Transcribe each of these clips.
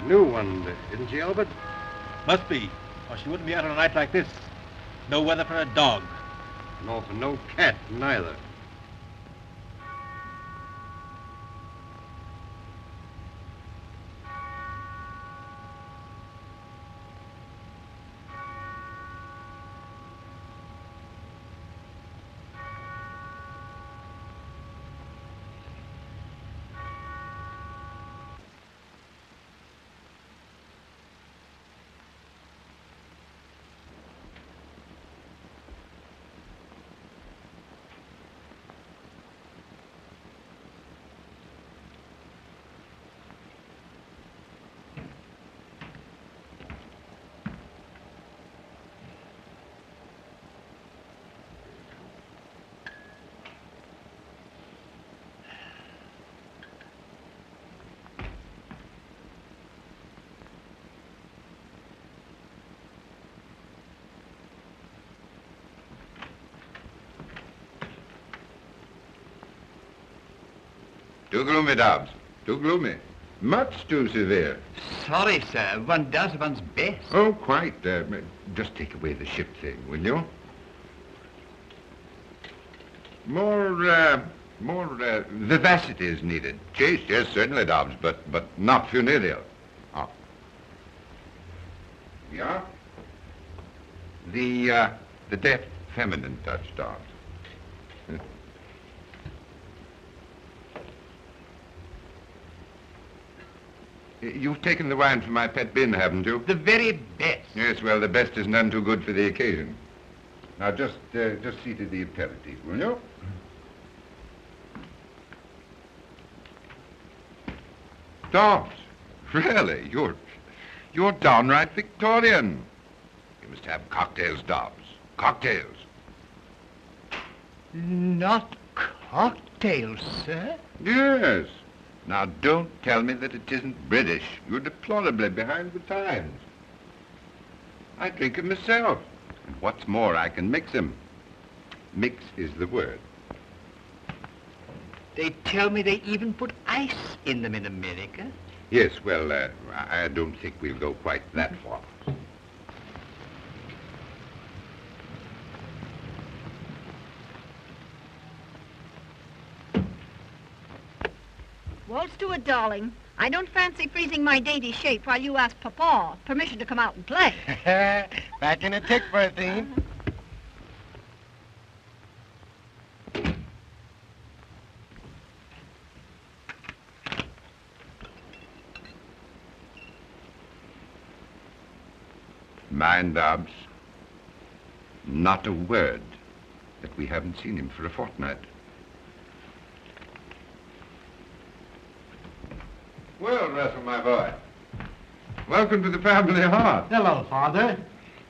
New one, isn't she, Albert? Must be, or she wouldn't be out on a night like this. No weather for a dog. Nor for no cat, neither. Too gloomy, Dobbs. Too gloomy. Much too severe. Sorry, sir. One does one's best. Oh, quite. Just take away the ship thing, will you? More vivacity is needed. Chase, yes, certainly, Dobbs, but not funereal. Oh. Yeah? The deft feminine touch, Dobbs. You've taken the wine from my pet bin, haven't you? The very best. Yes, well, the best is none too good for the occasion. Now, just see to the aperitif, will you? Dobbs, really, you're downright Victorian. You must have cocktails, Dobbs. Cocktails. Not cocktails, sir? Yes. Now, don't tell me that it isn't British. You're deplorably behind the times. I drink 'em myself. And what's more, I can mix 'em. Mix is the word. They tell me they even put ice in them in America. Yes, well, I don't think we'll go quite that far. Well, Stuart, darling, I don't fancy freezing my dainty shape while you ask Papa permission to come out and play. Back in a tick, Berthine. Mind, Dobbs, not a word that we haven't seen him for a fortnight. Well, Russell, my boy, welcome to the family hearth. Hello, Father.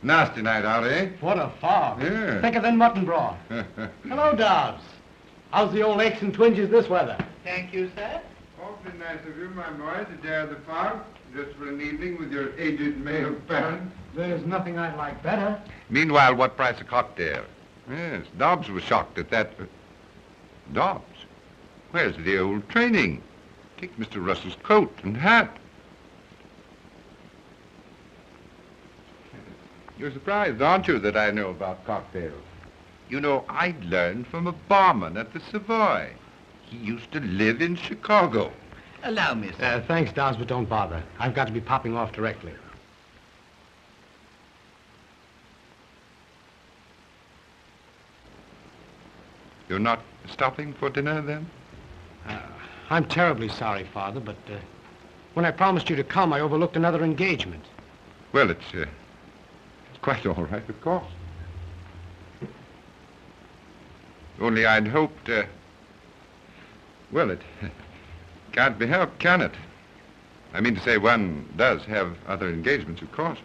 Nasty night out, eh? What a fog. Yeah. Thicker than mutton broth. Hello, Dobbs. How's the old aches and twinges this weather? Thank you, sir. Awfully nice of you, my boy, to dare the fog, just for an evening with your aged male parent. There's nothing I'd like better. Meanwhile, what price a cocktail? Yes, Dobbs was shocked at that. Dobbs, where's the old training? Take Mr. Russell's coat and hat. You're surprised, aren't you, that I know about cocktails? You know, I learned from a barman at the Savoy. He used to live in Chicago. Allow me, sir. Thanks, Dobbs, but don't bother. I've got to be popping off directly. You're not stopping for dinner, then? I'm terribly sorry, Father, but when I promised you to come, I overlooked another engagement. Well, it's quite all right, of course. Only I'd hoped, well, it can't be helped, can it? I mean to say, one does have other engagements, of course.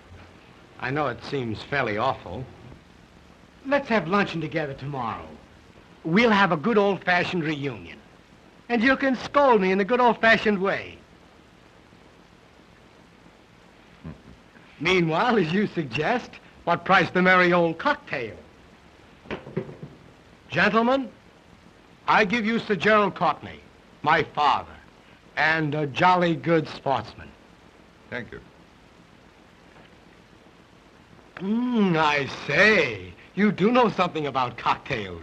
I know it seems fairly awful. Let's have luncheon together tomorrow. We'll have a good old-fashioned reunion. And you can scold me in the good old-fashioned way. Meanwhile, as you suggest, what price the merry old cocktail? Gentlemen, I give you Sir Gerald Courtney, my father, and a jolly good sportsman. Thank you. I say. You do know something about cocktails.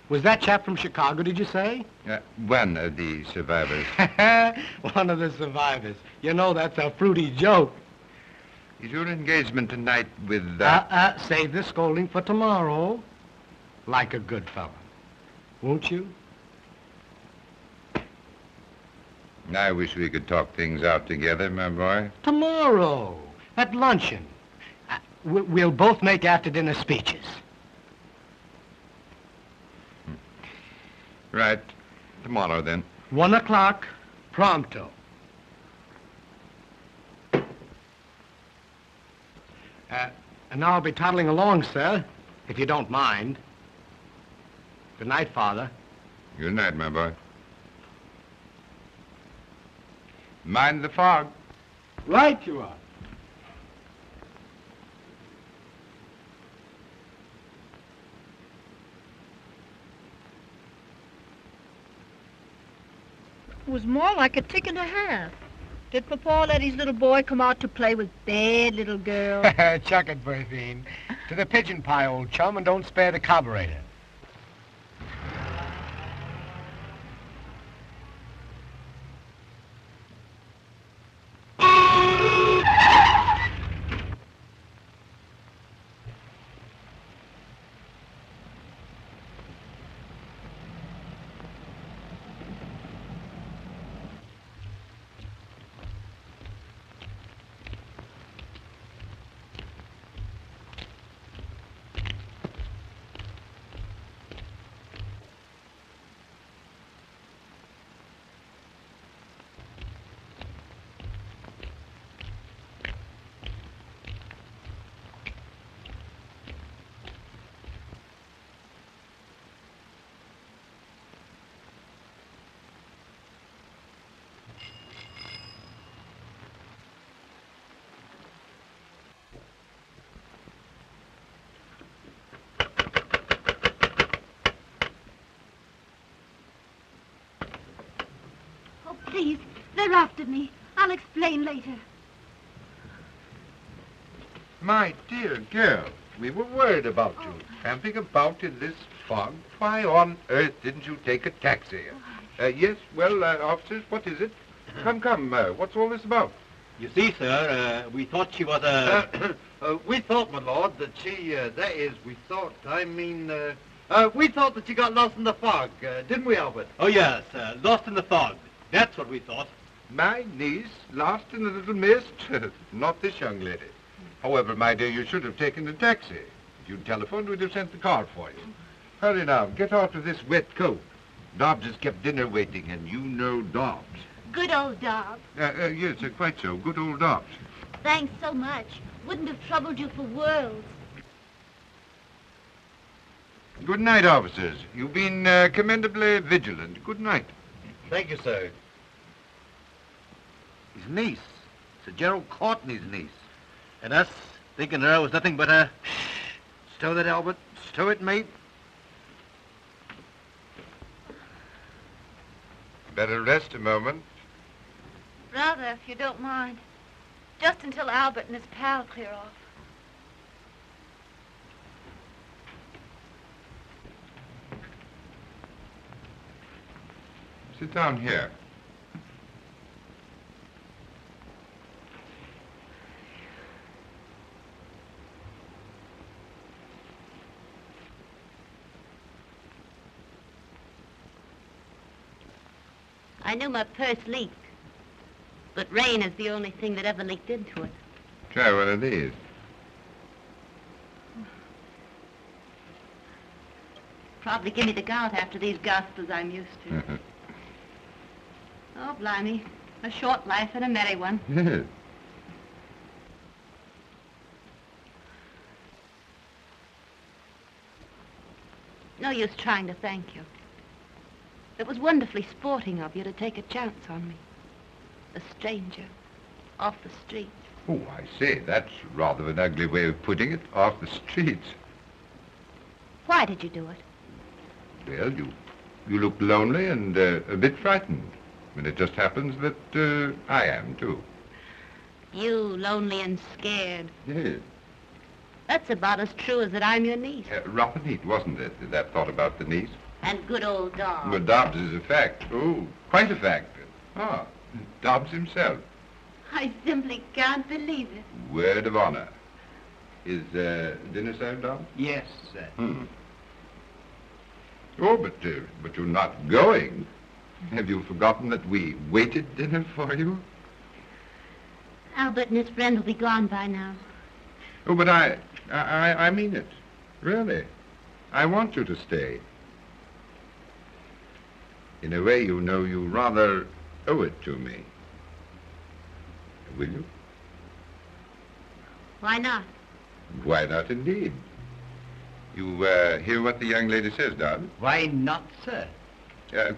Was that chap from Chicago, did you say? One of the survivors. One of the survivors. You know, that's a fruity joke. Is your engagement tonight with... Save the scolding for tomorrow. Like a good fella. Won't you? I wish we could talk things out together, my boy. Tomorrow. At luncheon. We'll both make after-dinner speeches. Right. Tomorrow, then. 1 o'clock, pronto. And I'll be toddling along, sir, if you don't mind. Good night, Father. Good night, my boy. Mind the fog. Right you are. It was more like a tick and a half. Did Papa let his little boy come out to play with bad little girls? Chuck it, Berthine. To the pigeon pie, old chum, and don't spare the carburetor. Please, they're after me. I'll explain later. My dear girl, we were worried about you. Tramping about in this fog. Why on earth didn't you take a taxi? Yes, well, officers, what is it? Come, what's all this about? You see, sir, we thought she was We thought, my lord, that we thought that you got lost in the fog, didn't we, Albert? Oh, yes, lost in the fog. That's what we thought. My niece, lost in the little mist? Not this young lady. However, my dear, you should have taken a taxi. If you'd telephoned, we'd have sent the car for you. Hurry now, get out of this wet coat. Dobbs has kept dinner waiting, and you know Dobbs. Good old Dobbs. Yes, quite so. Good old Dobbs. Thanks so much. Wouldn't have troubled you for worlds. Good night, officers. You've been commendably vigilant. Good night. Thank you, sir. His niece. Sir Gerald Courtney's niece. And us, thinking her was nothing but a... Stow that, Albert. Stow it, mate. Better rest a moment. Rather, if you don't mind. Just until Albert and his pal clear off. Sit down here. I knew my purse leaked, but rain is the only thing that ever leaked into it. Try one of these. Probably give me the gout after these gospels I'm used to. Oh, blimey. A short life and a merry one. Yes. No use trying to thank you. It was wonderfully sporting of you to take a chance on me. A stranger. Off the street. Oh, I say, that's rather an ugly way of putting it. Off the streets. Why did you do it? Well, you look lonely and a bit frightened. And it just happens that I am, too. You, lonely and scared. Yes. That's about as true as that I'm your niece. Rough and neat, wasn't it, that thought about the niece? And good old Dobbs. But Dobbs is a fact. Oh, quite a fact. Ah, Dobbs himself. I simply can't believe it. Word of honor. Is dinner served, Dobbs? Yes, sir. Oh, but you're not going. Have you forgotten that we waited dinner for you? Albert and his friend will be gone by now. Oh, but I mean it. Really. I want you to stay. In a way, you know, you rather owe it to me. Will you? Why not? Why not, indeed? You hear what the young lady says, Dobbs? Why not, sir?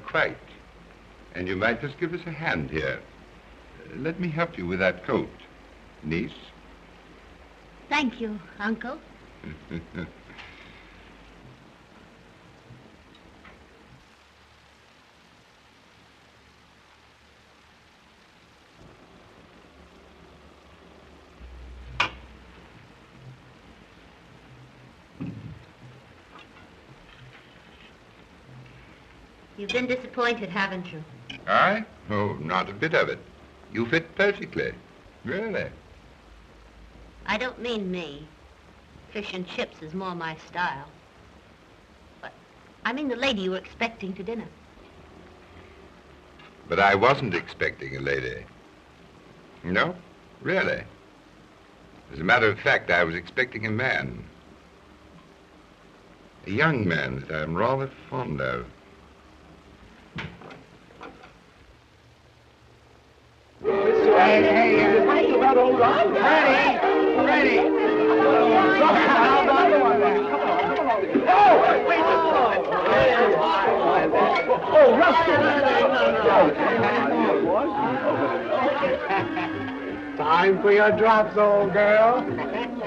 Quite. And you might just give us a hand here. Let me help you with that coat, niece. Thank you, Uncle. You've been disappointed, haven't you? I? Oh, not a bit of it. You fit perfectly. Really. I don't mean me. Fish and chips is more my style. But I mean the lady you were expecting to dinner. But I wasn't expecting a lady. No, really. As a matter of fact, I was expecting a man. A young man that I'm rather fond of. Hey, about old Ron. Ready. How about one there? Oh, wait Oh, Rusty. Time for your drops, old girl.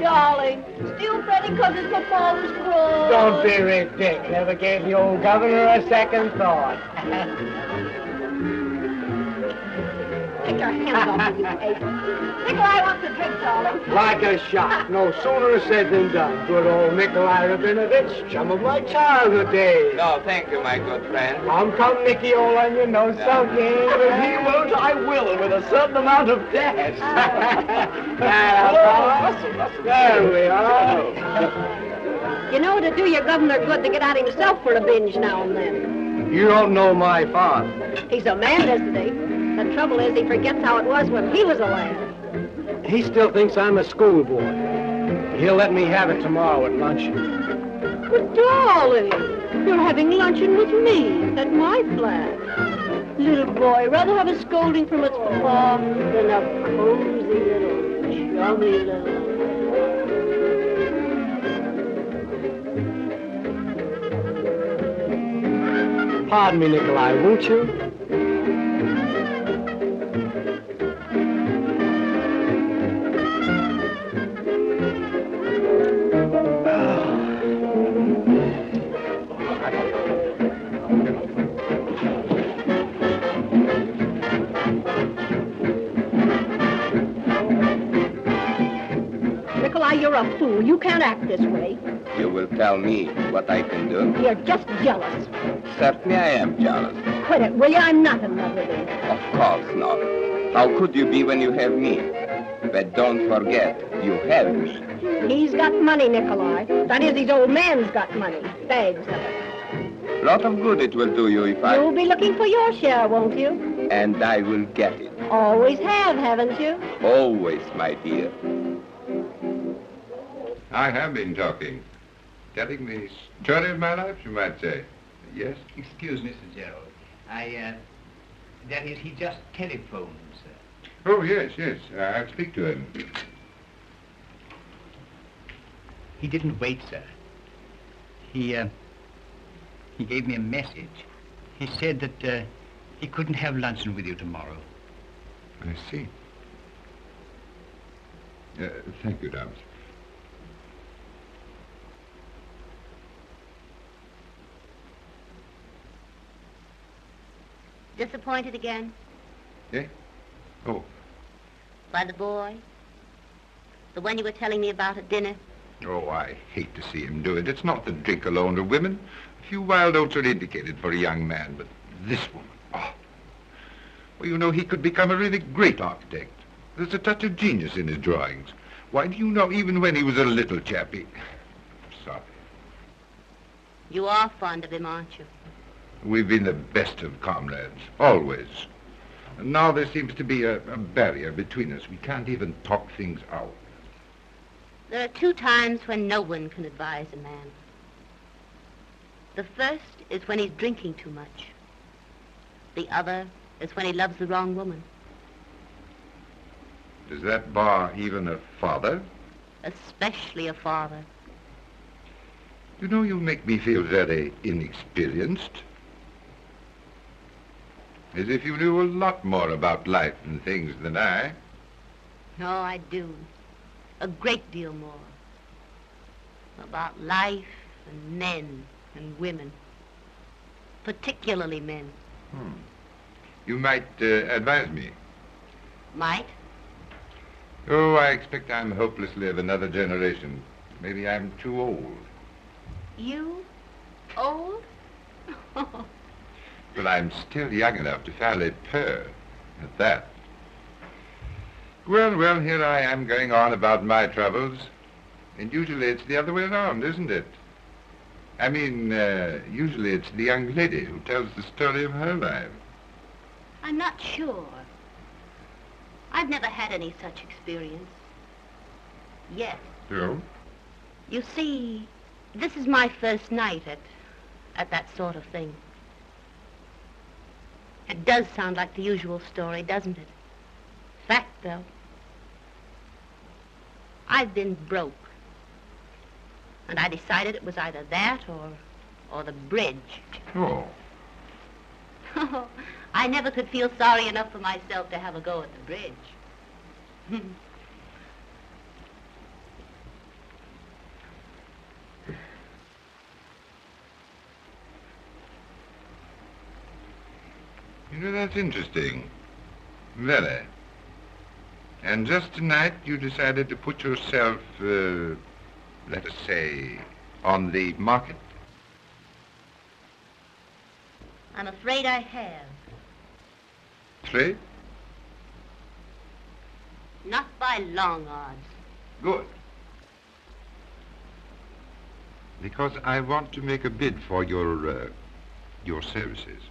Darling, still fretting because it's my father's cross. Don't be ridiculous. Never gave the old governor a second thought. Take your hands off me, you ape. Nikolai wants a drink, darling. Like a shot. No sooner said than done. Good old Nikolai Rabinovich, chum of my childhood days. No, thank you, my good friend. Come, Nicky, old onion, no something. If he won't, I will, and with a certain amount of dash. There we are. You know it'd do your governor good to get out himself for a binge now and then. You don't know my father. He's a man, isn't he? The trouble is he forgets how it was when he was a lad. He still thinks I'm a schoolboy. He'll let me have it tomorrow at luncheon. But darling, you're having luncheon with me at my flat. Little boy, rather have a scolding from its papa than a cozy little, chummy little. Pardon me, Nikolai, won't you? Nikolai, you're a fool. You can't act this way. You will tell me what I can do? You're just jealous. Certainly I am jealous. Quit it, will you? I'm not in love with him. Of course not. How could you be when you have me? But don't forget, you have me. He's got money, Nikolai. That is, his old man's got money. Bags of it. Lot of good it will do you if I... You'll be looking for your share, won't you? And I will get it. Always have, haven't you? Always, my dear. I have been talking. Telling the story of my life, you might say. Yes? Excuse me, Sir Gerald. That is, he just telephoned, sir. Oh, yes. I'll speak to him. He didn't wait, sir. He gave me a message. He said that he couldn't have luncheon with you tomorrow. I see. Thank you, Dobbs. Disappointed again? Eh? Oh. By the boy? The one you were telling me about at dinner? Oh, I hate to see him do it. It's not the drink alone or women. A few wild oats are indicated for a young man, but this woman, oh. Well, you know, he could become a really great architect. There's a touch of genius in his drawings. Why, do you know, even when he was a little chappie... Sorry. You are fond of him, aren't you? We've been the best of comrades, always. And now there seems to be a barrier between us. We can't even talk things out. There are 2 times when no one can advise a man. The first is when he's drinking too much. The other is when he loves the wrong woman. Does that bar even a father? Especially a father. You know, you make me feel very inexperienced. As if you knew a lot more about life and things than I. No, I do. A great deal more. About life and men and women. Particularly men. You might advise me. Might? Oh, I expect I'm hopelessly of another generation. Maybe I'm too old. You? Old? But I'm still young enough to fairly purr at that. Well, here I am going on about my troubles. And usually it's the other way around, isn't it? I mean, usually it's the young lady who tells the story of her life. I'm not sure. I've never had any such experience. Yet. So? You see, this is my first night at that sort of thing. It does sound like the usual story, doesn't it? Fact, though. I've been broke. And I decided it was either that or the bridge. Oh. I never could feel sorry enough for myself to have a go at the bridge. You know, that's interesting. Very. And just tonight you decided to put yourself, let us say, on the market? I'm afraid I have. Trade? Not by long odds. Good. Because I want to make a bid for your services.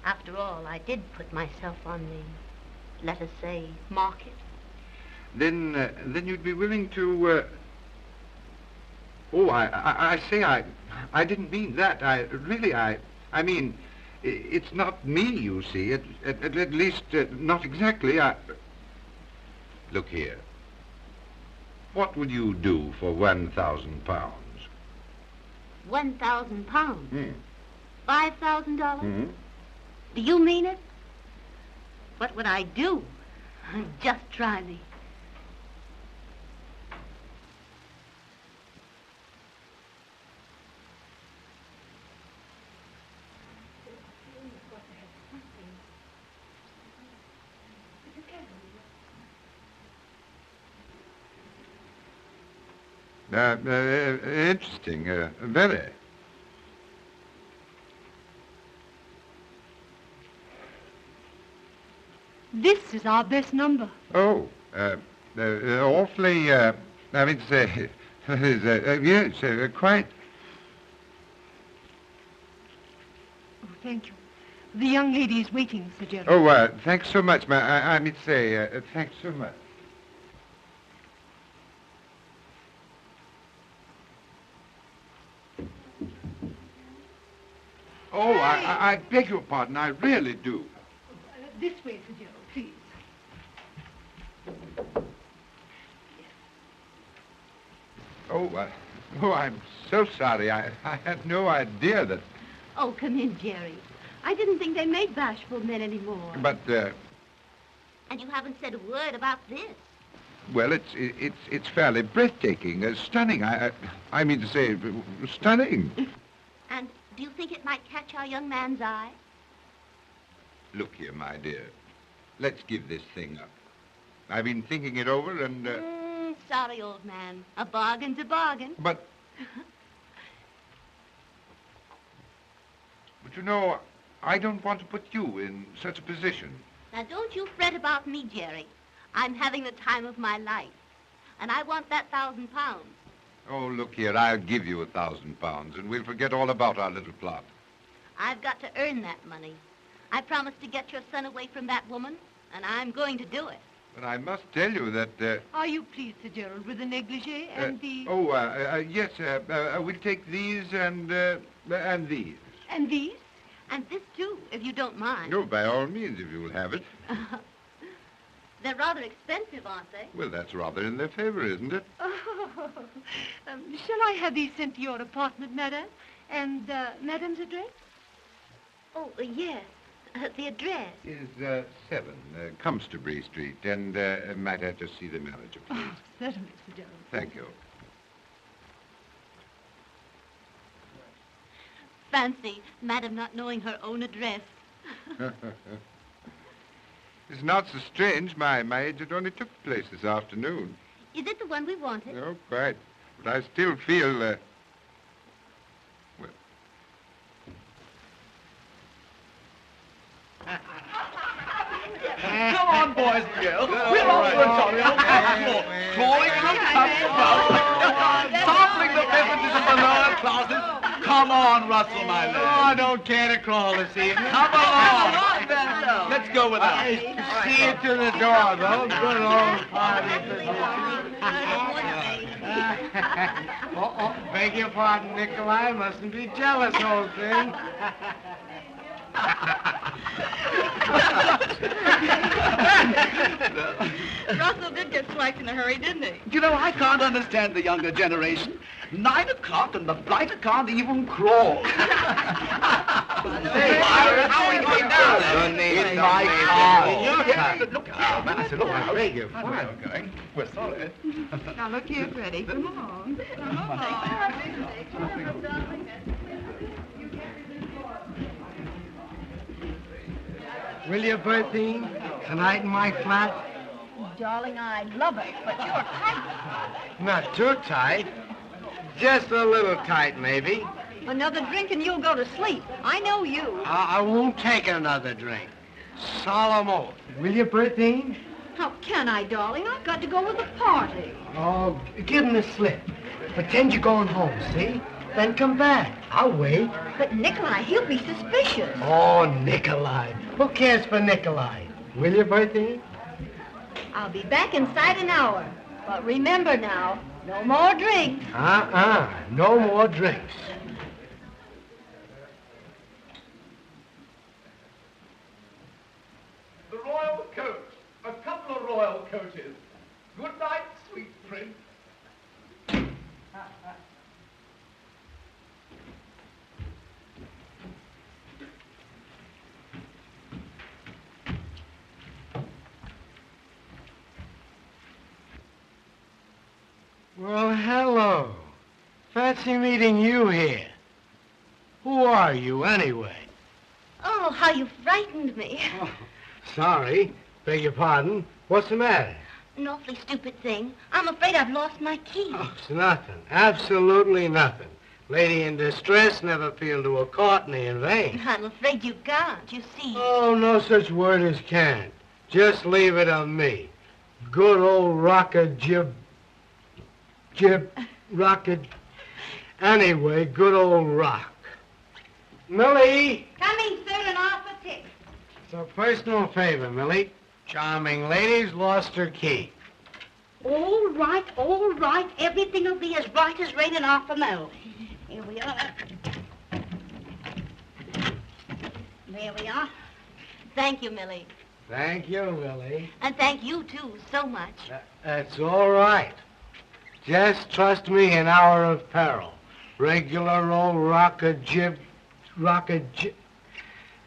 After all, I did put myself on the, let us say, market. Then you'd be willing to, Oh, I say, I didn't mean that. I mean, it's not me, you see. At least, not exactly. Look here. What will you do for 1,000 pounds? 1,000 pounds? $5,000? Do you mean it? What would I do? Just try me. Interesting, very. This is our best number. Oh, awfully, I mean to say, yes, quite. Oh, thank you. The young lady is waiting, Sir Gerald. Oh, thanks so much, ma'am. I mean to say, thanks so much. Oh, I beg your pardon. I really do. This way, Sir Gerald, please. Oh, I'm so sorry. I had no idea that... Oh, come in, Jerry. I didn't think they made bashful men anymore. But, And you haven't said a word about this. well, it's fairly breathtaking, stunning. I mean to say, stunning. And do you think it might catch our young man's eye? Look here, my dear. let's give this thing up. I've been thinking it over and... Sorry, old man. A bargain's a bargain. But you know, I don't want to put you in such a position. Now, don't you fret about me, Jerry. I'm having the time of my life. And I want that £1,000. Oh, look here, I'll give you £1,000 and we'll forget all about our little plot. I've got to earn that money. I promised to get your son away from that woman, and I'm going to do it. But I must tell you that... Are you pleased, Sir Gerald, with the negligee and the... yes, we'll take these and these. And these? And this, too, if you don't mind. No, by all means, if you'll have it. They're rather expensive, aren't they? Well, that's rather in their favor, isn't it? Shall I have these sent to your apartment, madame? And madame's address? Oh, yes. The address. Is 7 Compson Street. And might I just see the manager, please? Oh, certainly, Sir Gerald. Thank you. Fancy, madam not knowing her own address. It's not so strange. My agent only took the place this afternoon. Is it the one we wanted? No, quite. But I still feel, well... Come on, boys and girls. We're off for a jolly old floor. Crawling from top to bottom. Sampling the beverages of the lower classes. Come on, Russell, my lad. Oh, I don't care to crawl this evening. Come along. Let's go without. See you to the door, though. Good old party beg your pardon, Nikolai. Mustn't be jealous, old thing. Russell did get swiped in a hurry, didn't he? You know, I can't understand the younger generation. 9 o'clock and the blighter can't even crawl. Hey, how are you going down there? In my car. In your car? Look, I said, look, I beg your pardon. We're going. We're sorry. Now, look here, Freddie. Come on. Come on. Will you, Berthine? Tonight in my flat? Darling, I'd love it, but you're tight. Not too tight. Just a little tight, maybe. Another drink and you'll go to sleep. I know you. I won't take another drink. Solemn oath. Will you, Berthine? How can I, darling? I've got to go to the party. Oh, give him the slip. Pretend you're going home, see? Then come back. I'll wait. But Nikolai, he'll be suspicious. Oh, Nikolai. Who cares for Nikolai? Will you, Berthine? I'll be back inside an hour. But remember now, no more drinks. No more drinks. The royal coach. A couple of royal coaches. Good night, sweet prince. Well, hello. Fancy meeting you here. Who are you, anyway? Oh, how you frightened me. Oh, sorry. Beg your pardon. What's the matter? An awfully stupid thing. I'm afraid I've lost my key. Oh, it's nothing. Absolutely nothing. Lady in distress never feel to a courtney in vain. I'm afraid you can't, you see. Oh, no such word as can't. Just leave it on me. Good old rocket rocket. Anyway, good old rock. Millie! Coming, sir, and off a tip. It's a personal favor, Millie. Charming lady's lost her key. All right, all right. Everything will be as right as rain in half a mile. Here we are. There we are. Thank you, Millie. Thank you, Millie. And thank you, too, so much. That's all right. Just trust me in hour of peril. Regular old rocket.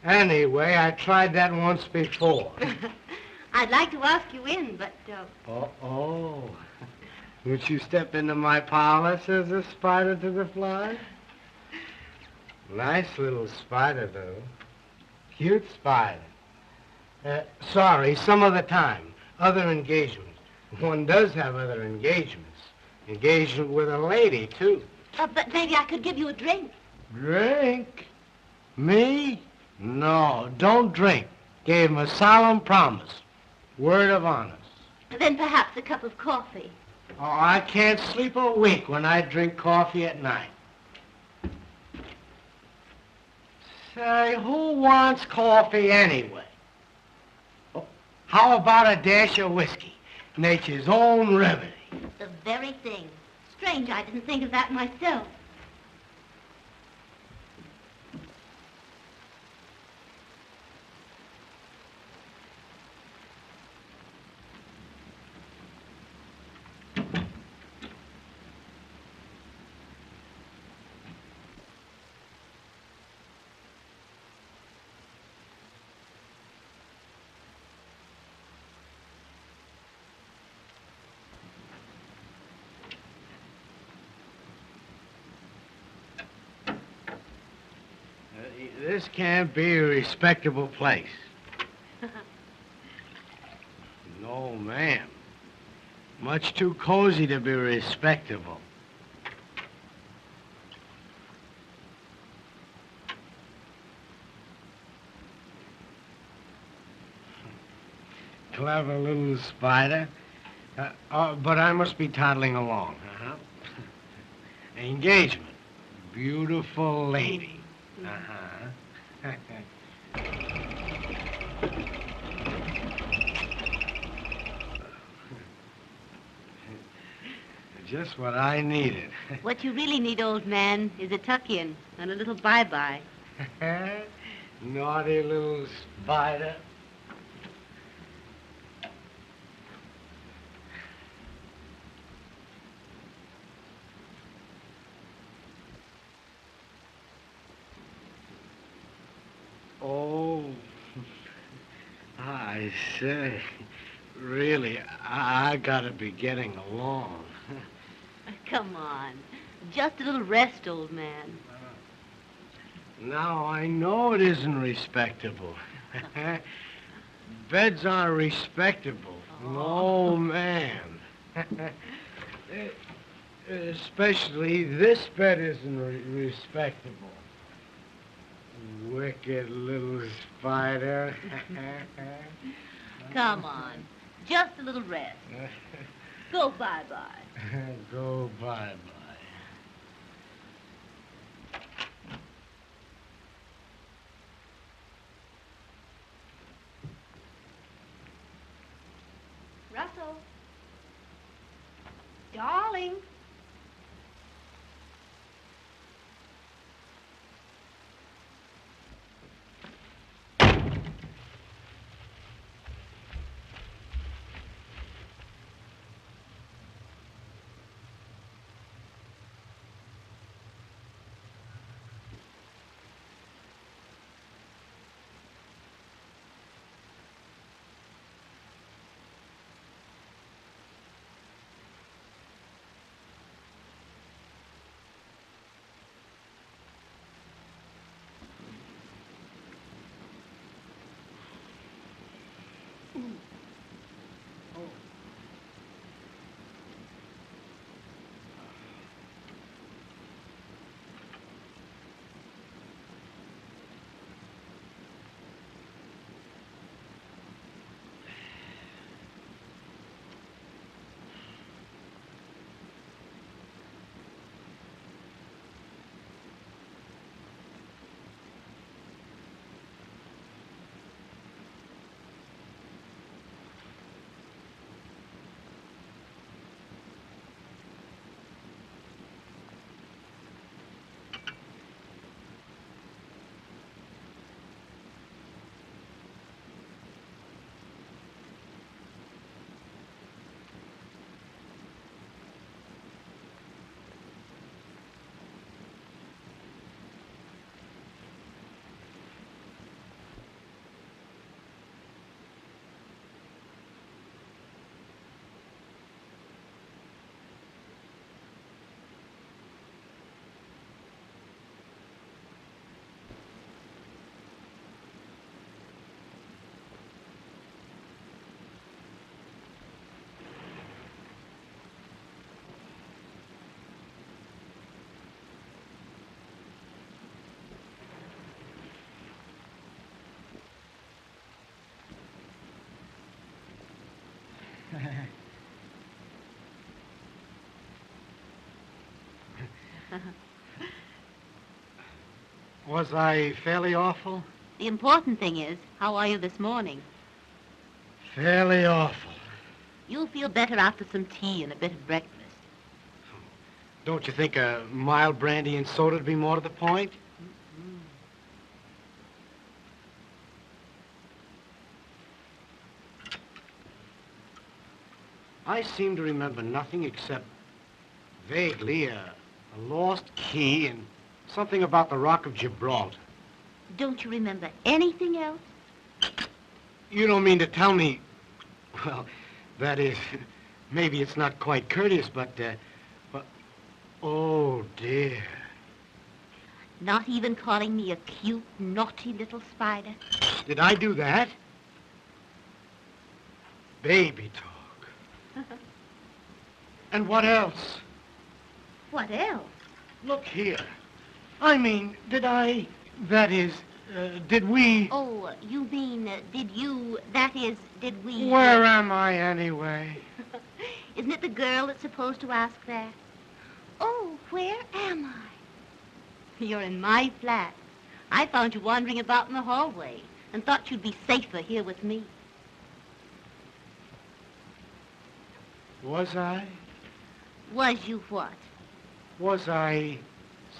Anyway, I tried that once before. I'd like to ask you in, but... Oh. Would you step into my parlor, says the spider to the fly? Nice little spider, though. Cute spider. Sorry, some other time. Other engagements. One does have other engagements. Engagement with a lady, too. But maybe I could give you a drink. Drink? Me? No, don't drink. Gave him a solemn promise. Word of honor. Then perhaps a cup of coffee. Oh, I can't sleep a wink when I drink coffee at night. Say, who wants coffee anyway? Oh, how about a dash of whiskey? Nature's own remedy. The very thing. Strange I didn't think of that myself. This can't be a respectable place. No, ma'am. Much too cozy to be respectable. Clever little spider. But I must be toddling along. Engagement. Beautiful lady. Just what I needed. What you really need, old man, is a tuck-in and a little bye-bye. Naughty little spider. Oh, I say, really, I gotta be getting along. Come on. Just a little rest, old man. Now, I know it isn't respectable. Beds aren't respectable. No, man. Especially this bed isn't respectable. Wicked little spider. Come on. Just a little rest. Go bye-bye. Go bye-bye. Russell. Darling. Was I fairly awful? The important thing is, how are you this morning? Fairly awful. You'll feel better after some tea and a bit of breakfast. Don't you think a mild brandy and soda would be more to the point? I seem to remember nothing except vaguely a lost key and something about the Rock of Gibraltar. Don't you remember anything else? You don't mean to tell me... Well, that is... Maybe it's not quite courteous, but... Oh, dear. Not even calling me a cute, naughty little spider? Did I do that? Baby talk. And what else? What else? Look here. I mean, did I... That is, did we... Oh, you mean, did you... That is, did we... Where am I, anyway? Isn't it the girl that's supposed to ask that? Oh, where am I? You're in my flat. I found you wandering about in the hallway and thought you'd be safer here with me. Was I? Was you what? Was I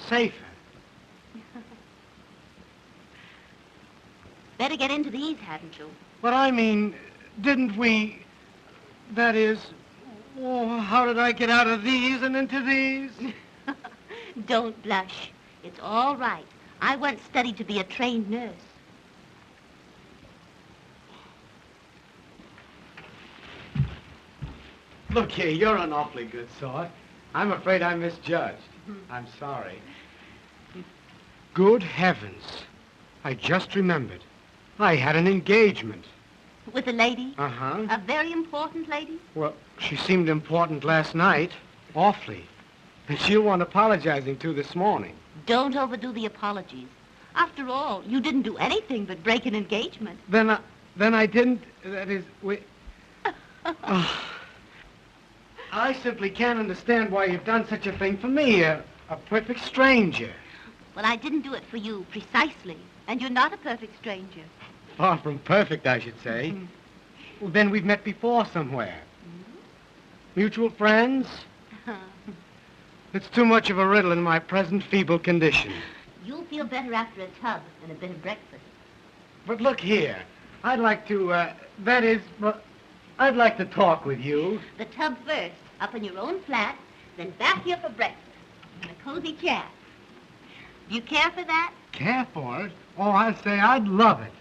safer? Better get into these, hadn't you? But I mean, didn't we... That is... Oh, how did I get out of these and into these? Don't blush. It's all right. I once studied to be a trained nurse. Look here, you're an awfully good sort. I'm afraid I misjudged. I'm sorry. Good heavens. I just remembered. I had an engagement. With a lady? Uh-huh. A very important lady? Well, she seemed important last night. Awfully. And she'll want apologizing to this morning. Don't overdo the apologies. After all, you didn't do anything but break an engagement. Then I didn't... That is, we... I simply can't understand why you've done such a thing for me, a perfect stranger. Well, I didn't do it for you, precisely. And you're not a perfect stranger. Far from perfect, I should say. Mm-hmm. Well, then we've met before somewhere. Mm-hmm. Mutual friends? It's too much of a riddle in my present feeble condition. You'll feel better after a tub and a bit of breakfast. But look here. I'd like to, I'd like to talk with you. The tub first, up in your own flat, then back here for breakfast. And a cozy chat. Do you care for that? Care for it? Oh, I'd say I'd love it.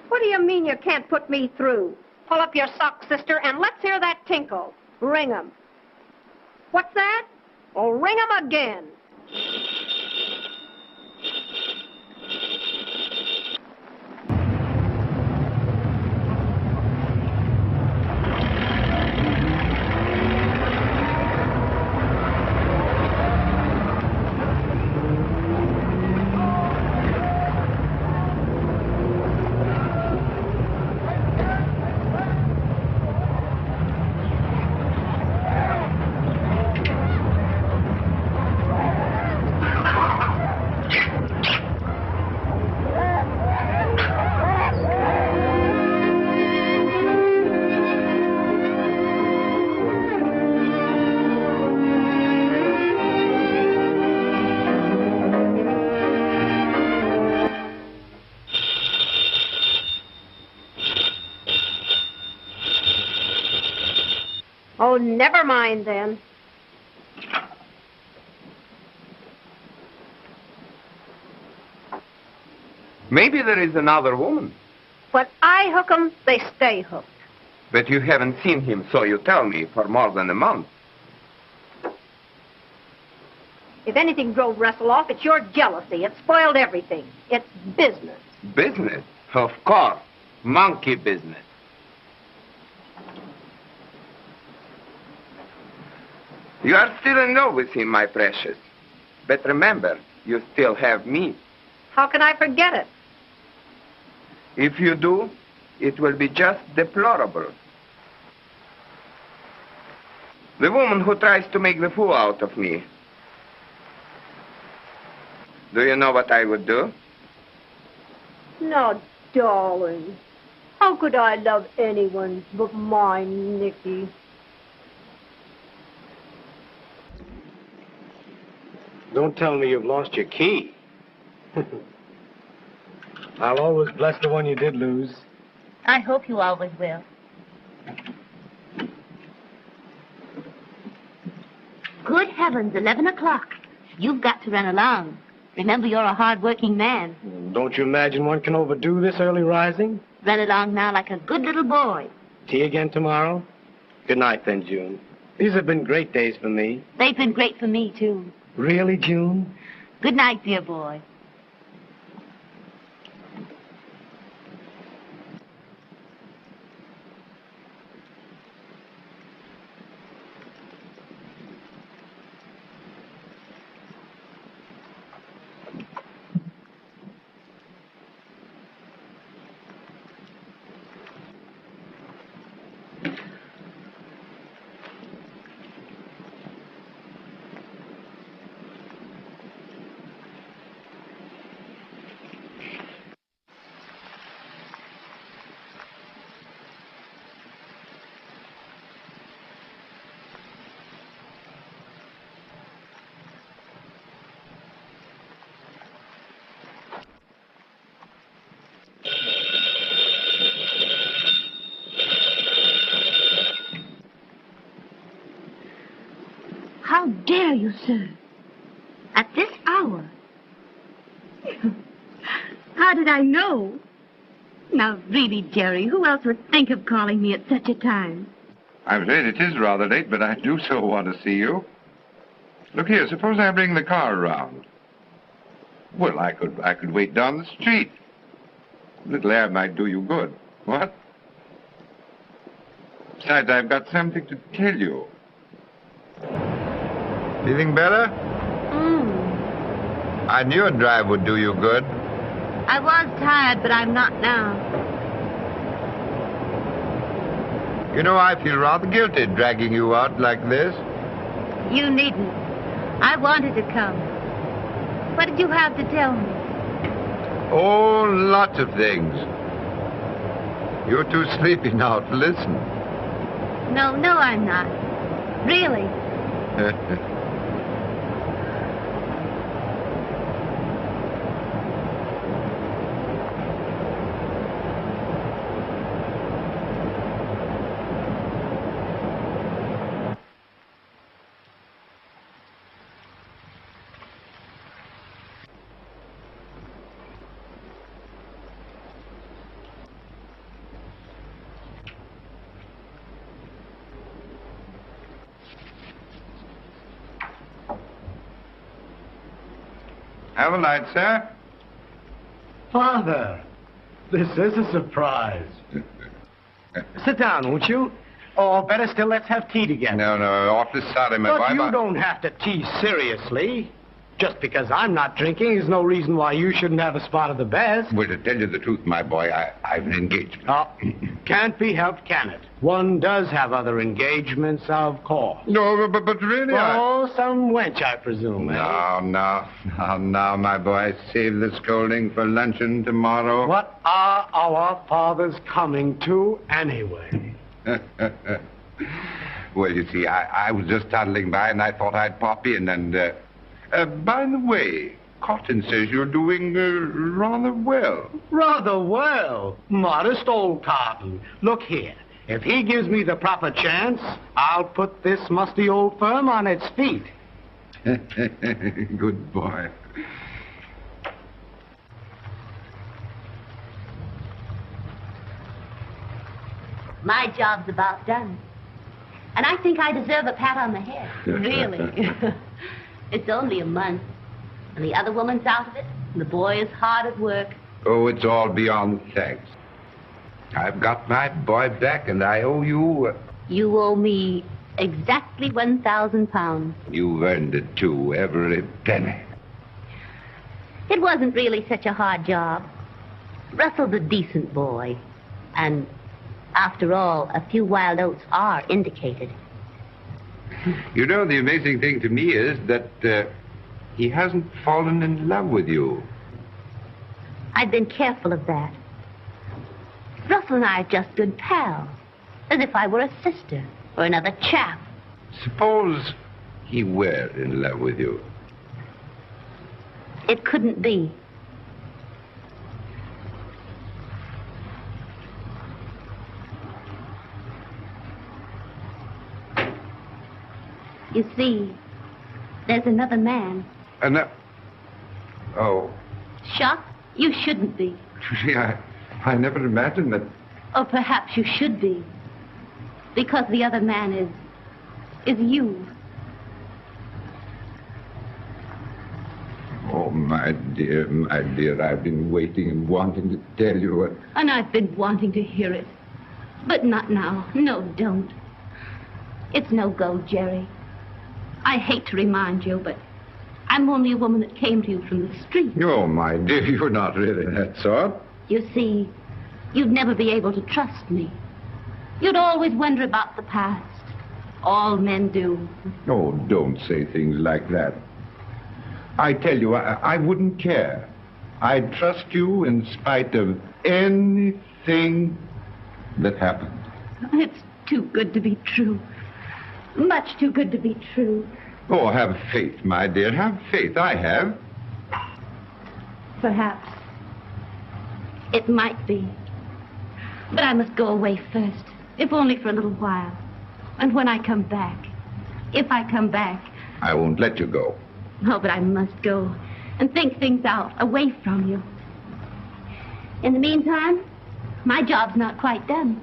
What do you mean you can't put me through? Pull up your socks, sister, and let's hear that tinkle. Ring 'em. What's that? Oh, ring 'em again. Oh, never mind then. Maybe there is another woman. When I hook 'em, they stay hooked. But you haven't seen him, so you tell me, for more than a month. If anything drove Russell off, it's your jealousy. It spoiled everything. It's business. Business? Of course. Monkey business. You are still in love with him, my precious. But remember, you still have me. How can I forget it? If you do, it will be just deplorable. The woman who tries to make the fool out of me. Do you know what I would do? No, darling. How could I love anyone but my Nicky? Don't tell me you've lost your key. I'll always bless the one you did lose. I hope you always will. Good heavens, 11 o'clock. You've got to run along. Remember, you're a hard-working man. Don't you imagine one can overdo this early rising? Run along now like a good little boy. Tea again tomorrow? Good night, then, June. These have been great days for me. They've been great for me, too. Really, June? Good night, dear boy. How dare you, sir? At this hour? How did I know? Now, really, Jerry, who else would think of calling me at such a time? I'm afraid it is rather late, but I do so want to see you. Look here, suppose I bring the car around. Well, I could wait down the street. A little air might do you good. What? Besides, I've got something to tell you. Feeling better? I knew a drive would do you good. I was tired, but I'm not now. You know, I feel rather guilty dragging you out like this. You needn't. I wanted to come. What did you have to tell me? Oh, lots of things. You're too sleepy now to listen. No, I'm not. Really. Have a light, sir. Father, this is a surprise. Sit down, won't you? Or better still, let's have tea together. No, awfully sorry, my But boy. you don't have to tease seriously. Just because I'm not drinking is no reason why you shouldn't have a spot of the best. Well, to tell you the truth, my boy, I've an engagement. Oh, can't be helped, can it? One does have other engagements, of course. No, but really, Oh, some wench, I presume, eh? No, my boy. Save the scolding for luncheon tomorrow. What are our fathers coming to, anyway? Well, you see, I was just toddling by, and I thought I'd pop in, and, by the way, Cotton says you're doing, rather well. Rather well. Modest old Cotton. Look here. If he gives me the proper chance, I'll put this musty old firm on its feet. Good boy. My job's about done. And I think I deserve a pat on the head. Really. It's only a month. And the other woman's out of it. And the boy is hard at work. Oh, it's all beyond thanks. I've got my boy back, and I owe you... You owe me exactly 1,000 pounds. You've earned it, too, every penny. It wasn't really such a hard job. Russell's a decent boy. And after all, a few wild oats are indicated. You know, the amazing thing to me is that he hasn't fallen in love with you. I've been careful of that. Russell and I are just good pals, as if I were a sister or another chap. Suppose he were in love with you. It couldn't be. You see, there's another man. Oh. Shocked? You shouldn't be. Yeah, I never imagined that. Or perhaps you should be. Because the other man is you. Oh, my dear, I've been waiting and wanting to tell you what... And I've been wanting to hear it. But not now. No, don't. It's no go, Jerry. I hate to remind you, but I'm only a woman that came to you from the street. Oh, my dear, you're not really that sort. You see, you'd never be able to trust me. You'd always wonder about the past. All men do. Oh, don't say things like that. I tell you, I wouldn't care. I'd trust you in spite of anything that happened. It's too good to be true. Much too good to be true. Oh, have faith, my dear. Have faith. I have. Perhaps. It might be. But I must go away first, if only for a little while. And when I come back, if I come back... I won't let you go. Oh, but I must go and think things out, away from you. In the meantime, my job's not quite done.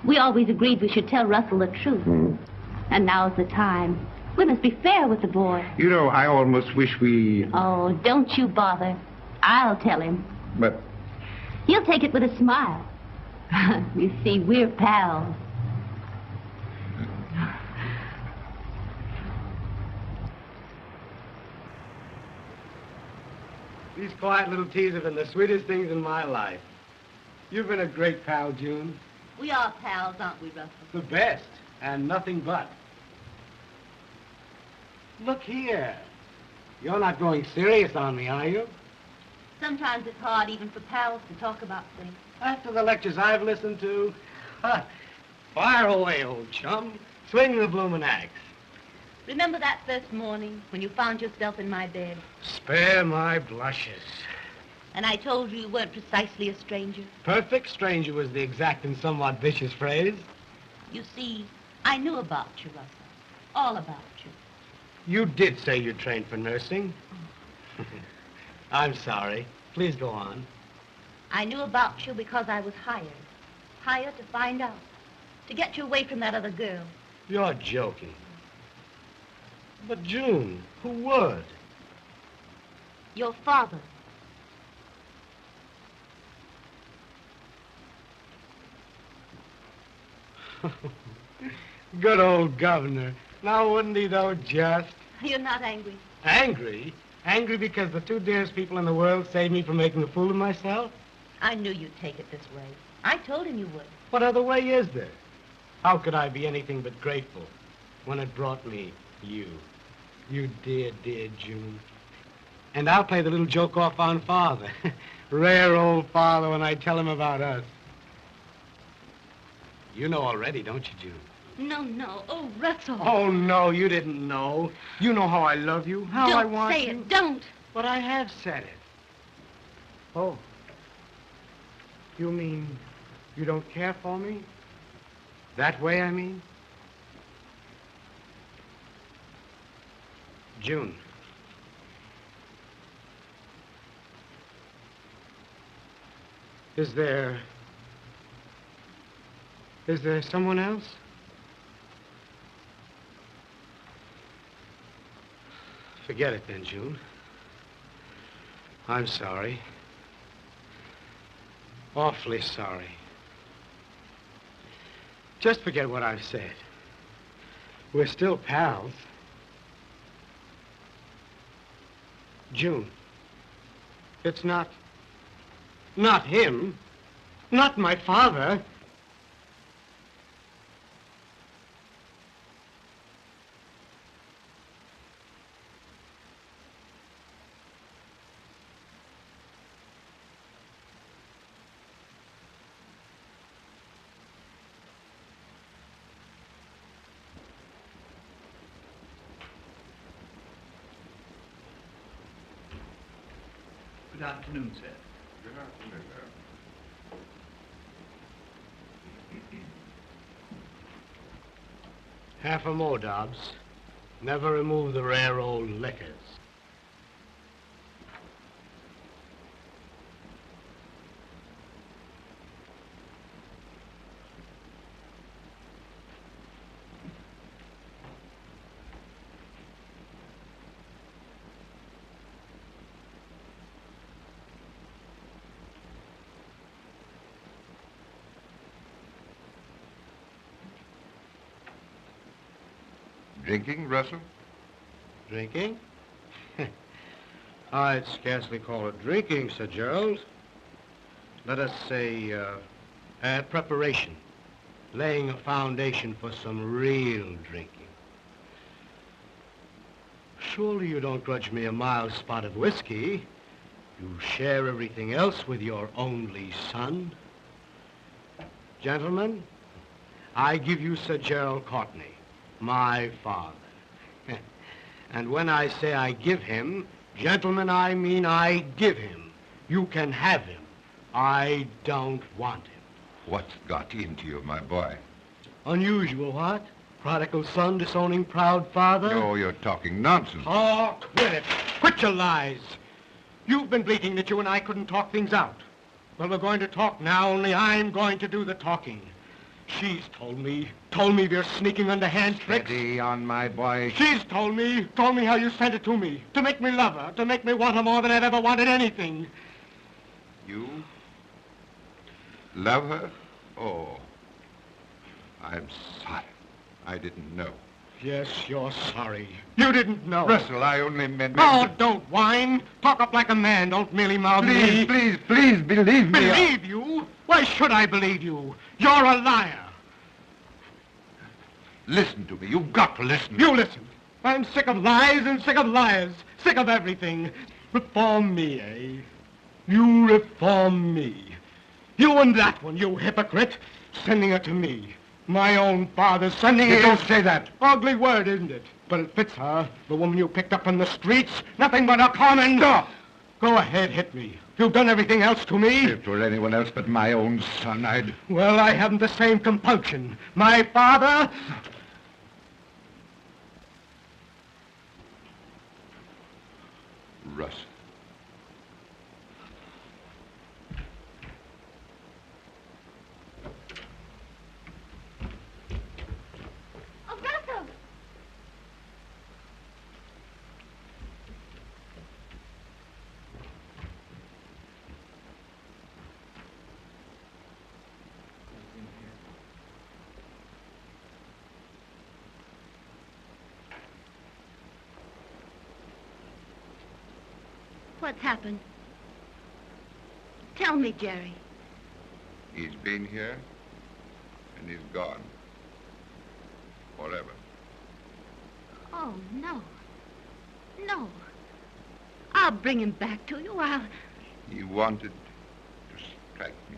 We always agreed we should tell Russell the truth. And now's the time. We must be fair with the boy. You know, I almost wish we... Oh, don't you bother. I'll tell him. But... He'll take it with a smile. You see, we're pals. These quiet little teas have been the sweetest things in my life. You've been a great pal, June. We are pals, aren't we, Russell? The best, and nothing but. Look here. You're not going serious on me, are you? Sometimes it's hard even for pals to talk about things. After the lectures I've listened to, fire away, old chum. Swing the bloomin' axe. Remember that first morning when you found yourself in my bed? Spare my blushes. And I told you weren't precisely a stranger? Perfect stranger was the exact and somewhat vicious phrase. You see, I knew about you, Russell. All about you. You did say you trained for nursing. I'm sorry. Please go on. I knew about you because I was hired. Hired to find out. To get you away from that other girl. You're joking. But, June, who would? Your father. Good old governor. Now, wouldn't he, though, just? You're not angry. Angry? Angry because the two dearest people in the world saved me from making a fool of myself? I knew you'd take it this way. I told him you would. What other way is there? How could I be anything but grateful when it brought me you? You dear, dear June. And I'll play the little joke off on Father. Rare old Father when I tell him about us. You know already, don't you, June? No. Oh, Russell. Oh, no, you didn't know. You know how I love you, how I want you. Don't say it. Don't. But I have said it. Oh. You mean you don't care for me? That way, I mean? June. Is Is there someone else? Forget it then, June. I'm sorry. Awfully sorry. Just forget what I've said. We're still pals. June, it's not him, not my father. Good afternoon, sir. Good afternoon, sir. Half a more, Dobbs. Never remove the rare old liquors. Drinking, Russell? Drinking? I'd scarcely call it drinking, Sir Gerald. Let us say, preparation. Laying a foundation for some real drinking. Surely you don't grudge me a mild spot of whiskey. You share everything else with your only son. Gentlemen, I give you Sir Gerald Courtney, my father. And when I say I give him, gentlemen, I mean I give him. You can have him. I don't want him. What's got into you, my boy? Unusual, what? Prodigal son disowning proud father? Oh, you're talking nonsense. Oh, quit it. Quit your lies. You've been bleating that you and I couldn't talk things out. Well, we're going to talk now, only I'm going to do the talking. She's told me you're sneaking underhand tricks. Steady on, my boy. She's told me how you sent it to me, to make me love her, to make me want her more than I've ever wanted anything. You love her? Oh, I'm sorry. I didn't know. Yes, you're sorry. You didn't know. Russell, I only meant... Oh, don't whine. Talk up like a man. Don't merely mouth me. Please, believe me. Believe you? Why should I believe you? You're a liar. Listen to me. You've got to listen. You listen. I'm sick of lies and sick of liars. Sick of everything. Reform me, eh? You reform me. You and that one, you hypocrite. Sending her to me. My own father sending her... Don't say that. Ugly word, isn't it? But it fits her. The woman you picked up in the streets. Nothing but a common... Go ahead, hit me. You've done everything else to me. If it were anyone else but my own son, I'd... Well, I haven't the same compunction. My father... Russ. Oh, Russell! What's happened? Tell me, Jerry. He's been here, and he's gone. Forever. Oh, no. No. I'll bring him back to you. He wanted to strike me.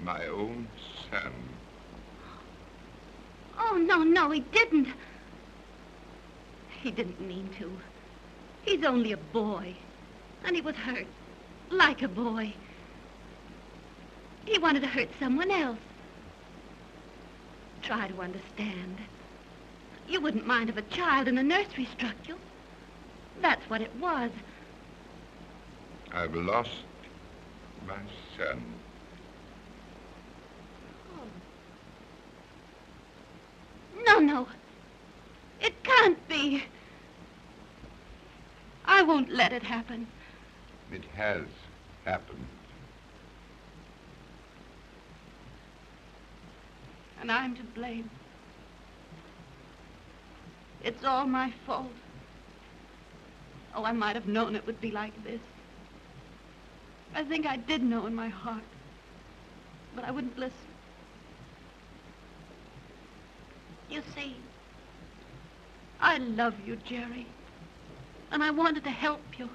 My own son. Oh, no, he didn't. He didn't mean to. He's only a boy. And he was hurt. Like a boy. He wanted to hurt someone else. Try to understand. You wouldn't mind if a child in a nursery struck you. That's what it was. I've lost my son. Oh, no. It can't be. I won't let it happen. It has happened. And I'm to blame. It's all my fault. Oh, I might have known it would be like this. I think I did know in my heart. But I wouldn't listen. You see, I love you, Jerry. And I wanted to help you.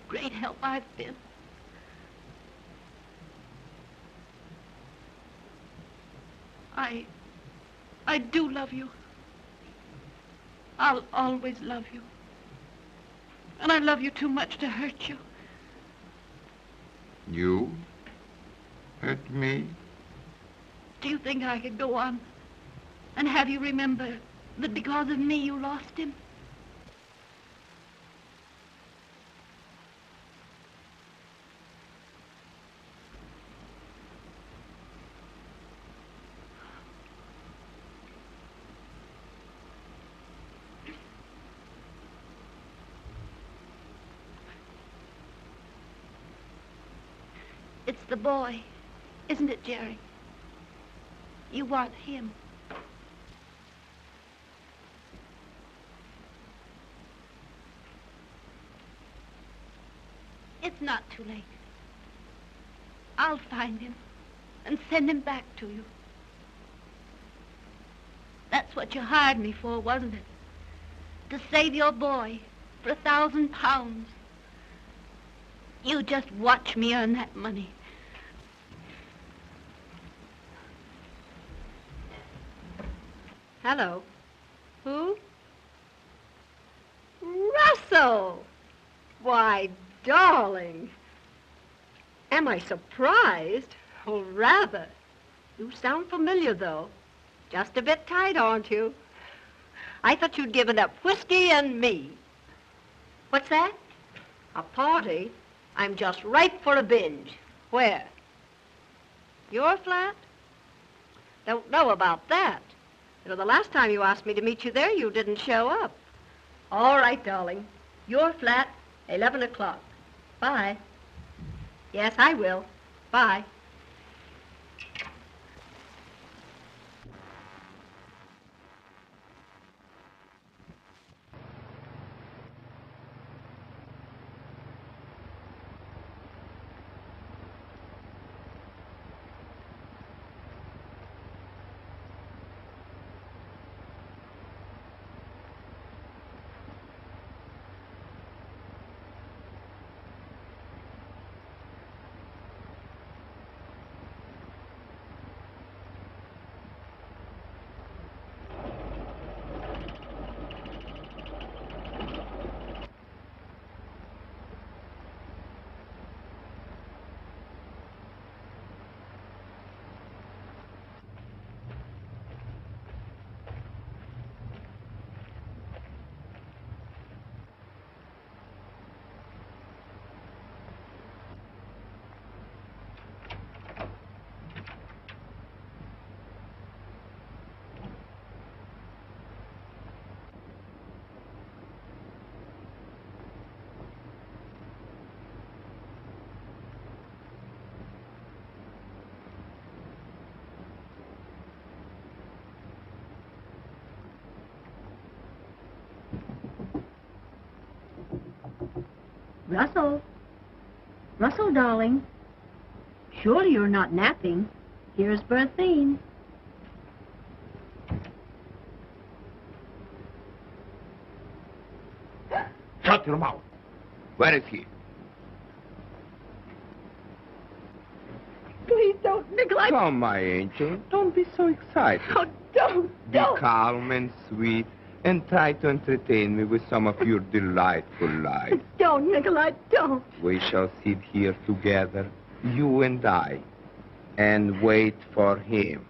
Great help I've been. I do love you. I'll always love you. And I love you too much to hurt you. You hurt me? Do you think I could go on and have you remember that because of me you lost him? It's the boy, isn't it, Jerry? You want him. It's not too late. I'll find him and send him back to you. That's what you hired me for, wasn't it? To save your boy for £1,000. You just watch me earn that money. Hello. Who? Russell! Why, darling. Am I surprised? Oh, rather. You sound familiar, though. Just a bit tight, aren't you? I thought you'd given up whiskey and me. What's that? A party? I'm just ripe for a binge. Where? Your flat? Don't know about that. You know, the last time you asked me to meet you there, you didn't show up. All right, darling. Your flat, 11 o'clock. Bye. Yes, I will. Bye. Russell. Russell, darling. Surely you're not napping. Here's Berthine. Shut your mouth. Where is he? Please don't, Nikolai. Come, my angel. Don't be so excited. Oh, don't. Be calm and sweet and try to entertain me with some of your delightful lies. Don't, Nikolai, don't. We shall sit here together, you and I, and wait for him.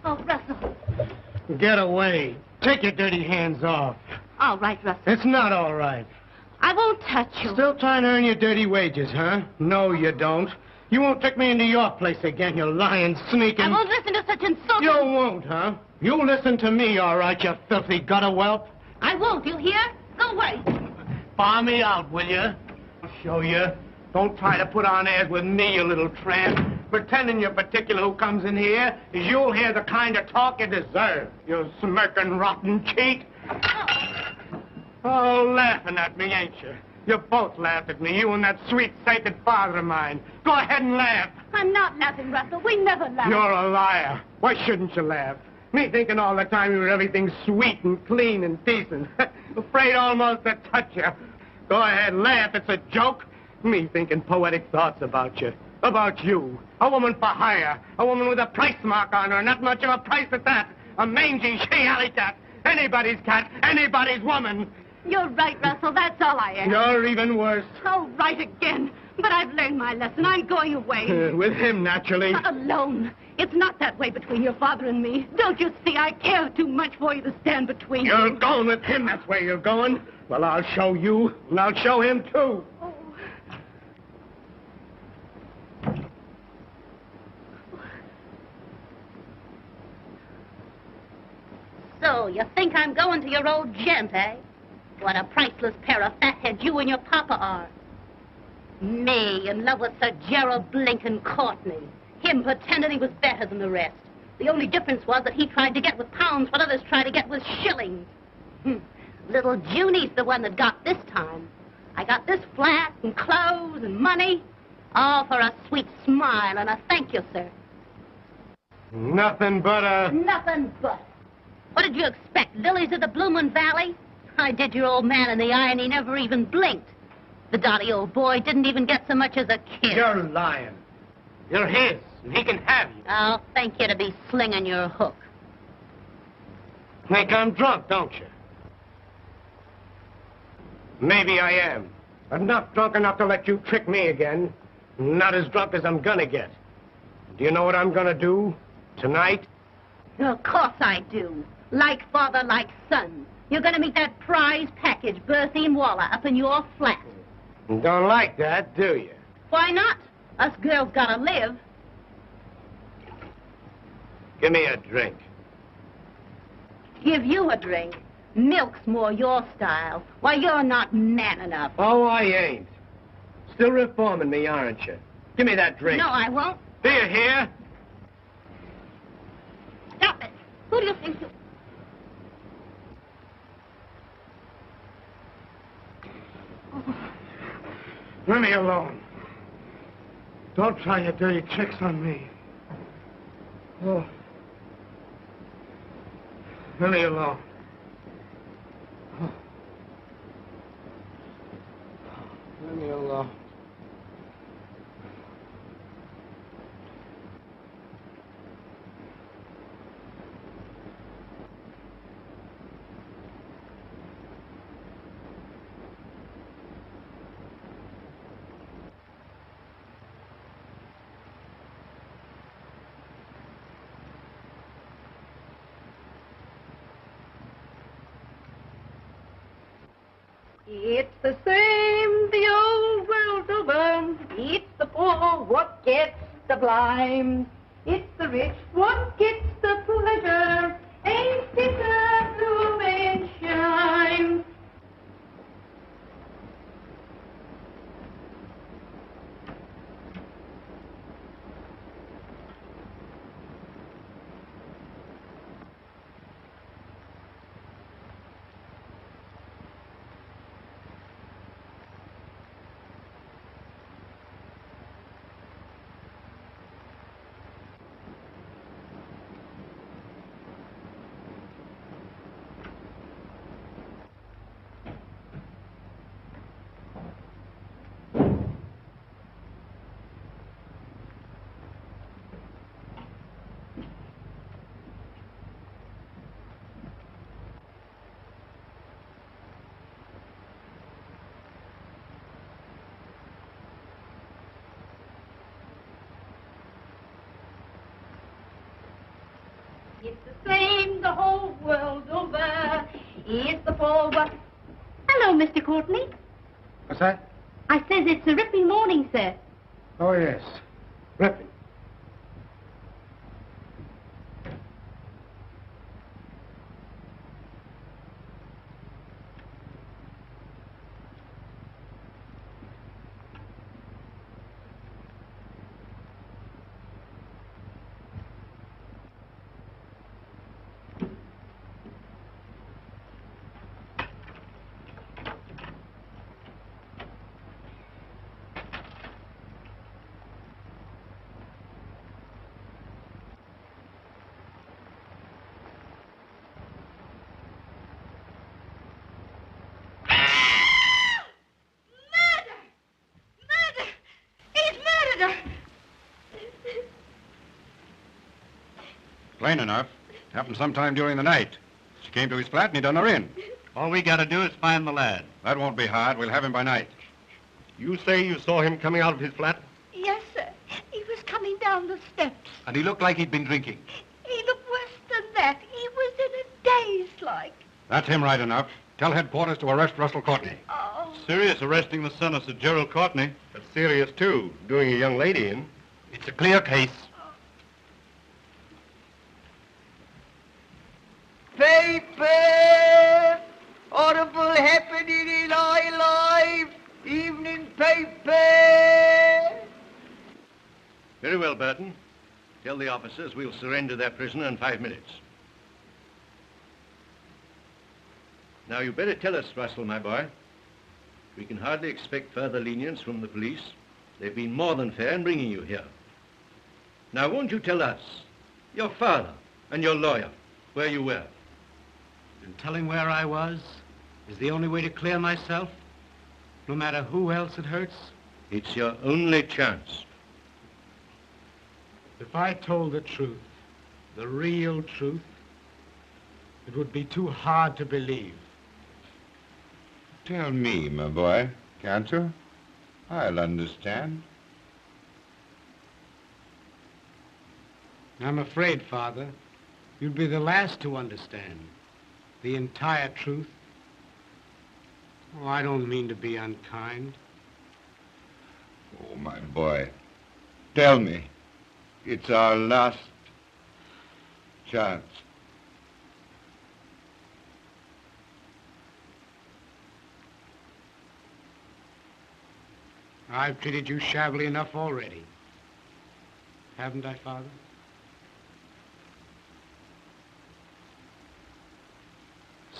Oh, Russell. Get away. Take your dirty hands off. All right, Russell. It's not all right. I won't touch you. Still trying to earn your dirty wages, huh? No, you don't. You won't take me into your place again, you lying, sneaking... I won't listen to such insulting... You won't, huh? You listen to me, all right, you filthy gutter whelp. I won't, you hear? Go away. Bar me out, will you? I'll show you. Don't try to put on airs with me, you little tramp. Pretending you're particular who comes in here, is you'll hear the kind of talk you deserve, you smirking, rotten cheat. Oh, laughing at me, ain't you? You both laughed at me, you and that sweet, sacred father of mine. Go ahead and laugh. I'm not laughing, Russell. We never laugh. You're a liar. Why shouldn't you laugh? Me thinking all the time you were everything sweet and clean and decent. Afraid almost to touch you. Go ahead, laugh. It's a joke. Me thinking poetic thoughts about you. About you. A woman for hire. A woman with a price mark on her. Not much of a price at that. A mangy she-alley cat. Anybody's cat. Anybody's woman. You're right, Russell. That's all I am. You're even worse. Oh, right again. But I've learned my lesson. I'm going away. With him, naturally. Alone. It's not that way between your father and me. Don't you see? I care too much for you to stand between You're you. going with him. That's where you're going. Well, I'll show you. And I'll show him, too. Oh. So, you think I'm going to your old gent, eh? What a priceless pair of fatheads you and your papa are. Me, in love with Sir Gerald Blinken Courtney. Him pretending he was better than the rest. The only difference was that he tried to get with pounds what others tried to get with shillings. Little Junie's the one that got this time. I got this flat and clothes and money. All for a sweet smile and a thank you, sir. Nothing but a... Nothing but. What did you expect, lilies of the Bloomin' Valley? I did your old man in the eye and he never even blinked. The dotty old boy didn't even get so much as a kiss. You're lying. You're his, and he can have you. I'll thank you to be slinging your hook. Think I'm drunk, don't you? Maybe I am. But not drunk enough to let you trick me again. Not as drunk as I'm gonna get. Do you know what I'm gonna do tonight? Of course I do. Like father, like son. You're gonna meet that prize package, Berthine Waller, up in your flat. You don't like that, do you? Why not? Us girls gotta live. Give me a drink. Give you a drink. Milk's more your style. Why, you're not man enough. Oh, I ain't. Still reforming me, aren't you? Give me that drink. No, I won't. Do you hear? Stop it. Who do you think you... Leave me alone. Don't try your dirty tricks on me. Oh. Leave me alone. Oh. Leave me alone. It's the same the old world over. It's the poor what gets the blame. It's the rich what gets the pleasure. Ain't it a blooming shame? It's the same the whole world over. Here's the forward. Hello, Mr. Courtney. What's that? I says it's a ripping morning, sir. Oh, yes. Ripping. Plain enough. Happened sometime during the night. She came to his flat and he done her in. All we gotta do is find the lad. That won't be hard. We'll have him by night. You say you saw him coming out of his flat? Yes, sir. He was coming down the steps. And he looked like he'd been drinking. He looked worse than that. He was in a daze like. That's him right enough. Tell headquarters to arrest Russell Courtney. Oh. Serious arresting the son of Sir Gerald Courtney. But serious, too, doing a young lady in. It's a clear case. Paper! Horrible happening in our life! Evening paper! Very well, Burton. Tell the officers we'll surrender their prisoner in 5 minutes. Now, you better tell us, Russell, my boy. We can hardly expect further lenience from the police. They've been more than fair in bringing you here. Now, won't you tell us, your father and your lawyer, where you were? And telling where I was is the only way to clear myself, no matter who else it hurts? It's your only chance. If I told the truth, the real truth, it would be too hard to believe. Tell me, my boy, can't you? I'll understand. I'm afraid, Father, you'd be the last to understand the entire truth. Oh, I don't mean to be unkind. Oh, my boy, tell me. It's our last chance. I've treated you shabbily enough already. Haven't I, Father?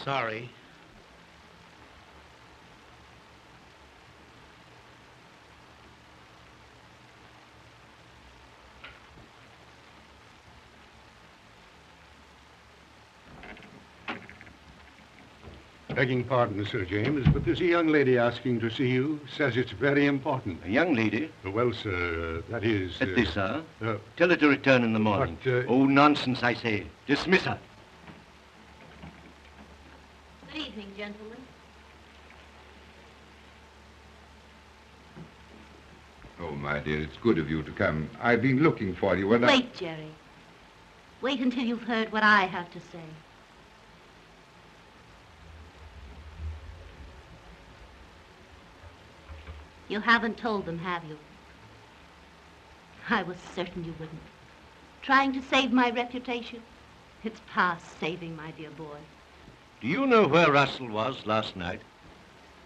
Sorry. Begging pardon, Sir James, but there's a young lady asking to see you. Says it's very important. A young lady? Well, sir, that is... At this hour? Tell her to return in the morning. But, Oh, nonsense, I say. Dismiss her. Good evening, gentlemen. Oh, my dear, it's good of you to come. I've been looking for you and Wait, Jerry. Wait until you've heard what I have to say. You haven't told them, have you? I was certain you wouldn't. Trying to save my reputation? It's past saving, my dear boy. Do you know where Russell was last night?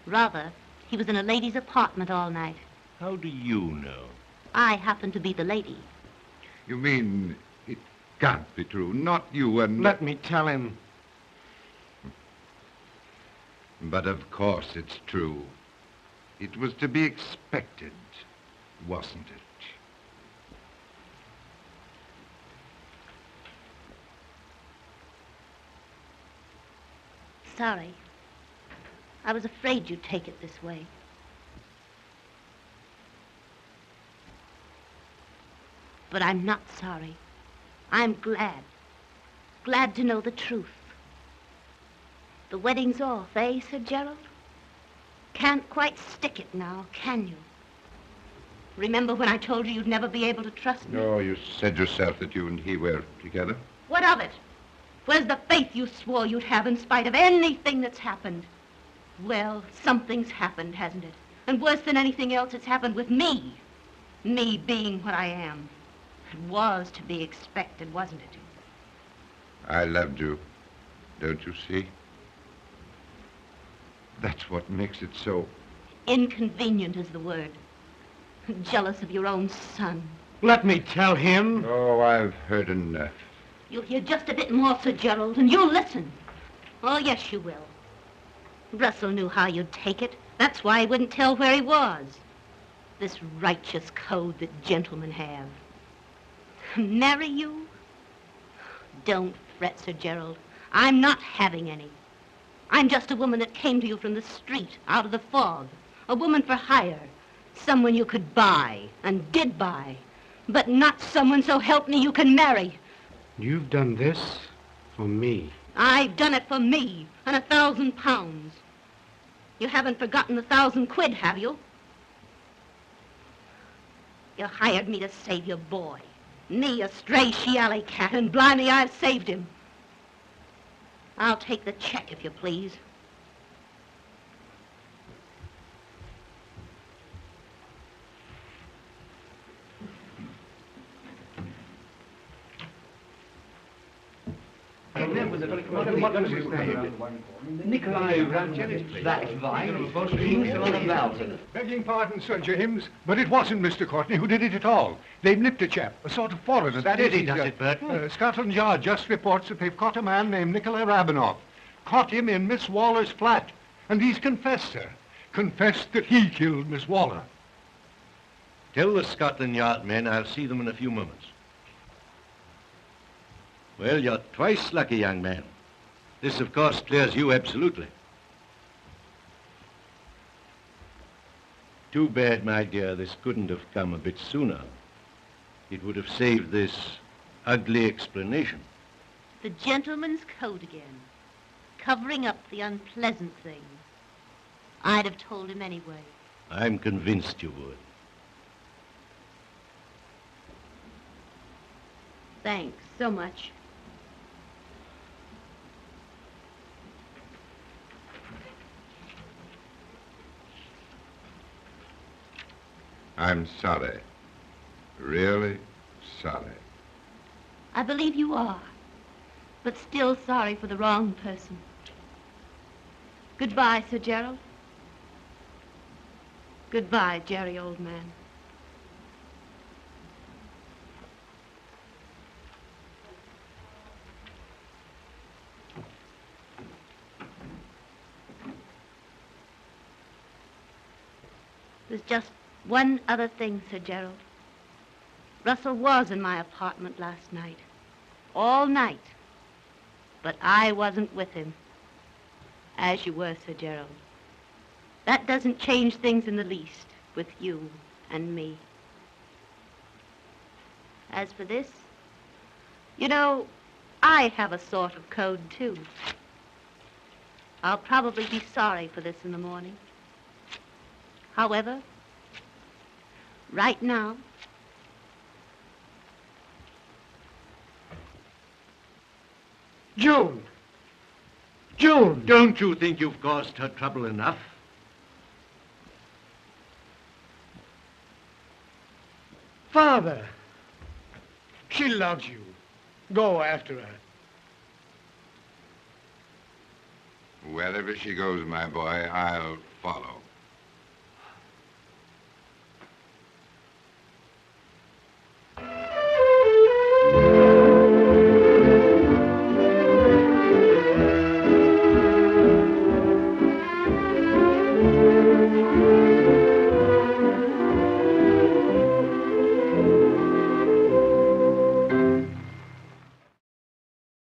Rather, he was in a lady's apartment all night. How do you know? I happen to be the lady. You mean it can't be true? Not you and... Let me tell him. But of course it's true. It was to be expected, wasn't it? Sorry. I was afraid you'd take it this way. But I'm not sorry. I'm glad. Glad to know the truth. The wedding's off, eh, Sir Gerald? Can't quite stick it now, can you? Remember when I told you you'd never be able to trust me? No, you said yourself that you and he were together. What of it? Where's the faith you swore you'd have in spite of anything that's happened? Well, something's happened, hasn't it? And worse than anything else, it's happened with me. Me being what I am. It was to be expected, wasn't it? I loved you. Don't you see? That's what makes it so. Inconvenient is the word. Jealous of your own son. Let me tell him. Oh, I've heard enough. You'll hear just a bit more, Sir Gerald, and you'll listen. Oh, yes, you will. Russell knew how you'd take it. That's why he wouldn't tell where he was. This righteous code that gentlemen have. Marry you? Don't fret, Sir Gerald. I'm not having any. I'm just a woman that came to you from the street, out of the fog. A woman for hire. Someone you could buy, and did buy. But not someone, so help me, you can marry. You've done this for me. I've done it for me, and £1,000. You haven't forgotten the 1,000 quid, have you? You hired me to save your boy. Me, a stray she-alley cat, and blimey, I've saved him. I'll take the check, if you please. Nikolai Rangelis, that's right. Begging pardon, Sir James, but it wasn't Mr. Courtney who did it at all. They've nipped a chap, a sort of foreigner. That is, Steady, does it, Burton? Scotland Yard just reports that they've caught a man named Nikolai Rabinoff. Caught him in Miss Waller's flat. And he's confessed, sir. Confessed that he killed Miss Waller. Tell the Scotland Yard men I'll see them in a few moments. Well, you're twice lucky, young man. This, of course, clears you absolutely. Too bad, my dear, this couldn't have come a bit sooner. It would have saved this ugly explanation. The gentleman's code again. Covering up the unpleasant thing. I'd have told him anyway. I'm convinced you would. Thanks so much. I'm sorry. Really sorry. I believe you are, but still sorry for the wrong person. Goodbye, Sir Gerald. Goodbye, Jerry, old man. There's just one other thing, Sir Gerald. Russell was in my apartment last night. All night. But I wasn't with him. As you were, Sir Gerald. That doesn't change things in the least with you and me. As for this, you know, I have a sort of code, too. I'll probably be sorry for this in the morning. However, right now, June! June! Don't you think you've caused her trouble enough? Father! She loves you. Go after her. Wherever she goes, my boy, I'll follow.